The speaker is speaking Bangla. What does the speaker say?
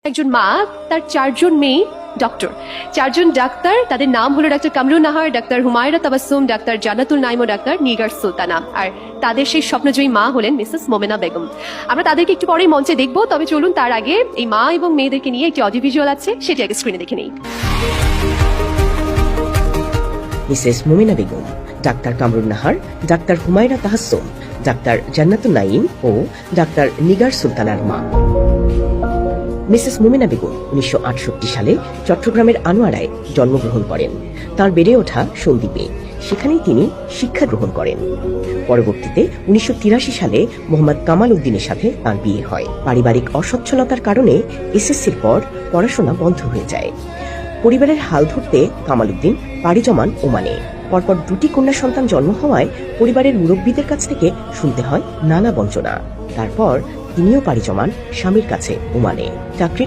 একজন মা, তার 4 জন মেয়ে ডক্টর। 4 জন ডাক্তার, তাদের নাম হলো doctor Kamrun Nahar, doctor Humaira Tabassum, doctor Jannatul Naim ও ডাক্তার নিগার সুলতানা। আর তাদের সেই স্বপ্নজয়ী মা হলেন মিসেস মোমেনা বেগম। আমরা তাদেরকে একটু পরেই মঞ্চে দেখবো, তবে চলুন তার আগে এই মা এবং মেয়েদেরকে নিয়ে একটি অডিও ভিজুয়াল আছে, সেটি আগে স্ক্রিনে দেখে নেই। Mrs Momena Begum, doctor Kamrun Nahar, doctor Humaira Tabassum, doctor Jannatul Naim ও ডাক্তার নিগার সুলতানার মা। মিসেস মোমেনা বেগম 1968 সালে চট্টগ্রামের আনোয়ারায় জন্মগ্রহণ করেন। তার বেড়ে ওঠা সন্দ্বীপে, সেখানেই তিনি শিক্ষা গ্রহণ করেন। পরবর্তীতে 1983 সালে মোহাম্মদ কামাল উদ্দিনের সাথে তার বিয়ে হয়। পারিবারিক অসচ্ছলতার কারণে এসএসসির পর পড়াশোনা বন্ধ হয়ে যায়। পরিবারের হাল ধরতে কামাল উদ্দিন পাড়ি জমান ওমানে। পরপর 2টি কন্যা সন্তান জন্ম হওয়ায় পরিবারের মুরব্বীদের কাছ থেকে শুনতে হয় নানা বঞ্চনা। তারপর তিনিও পাড়ি জমান স্বামীর কাছে ওমানে। চাকরি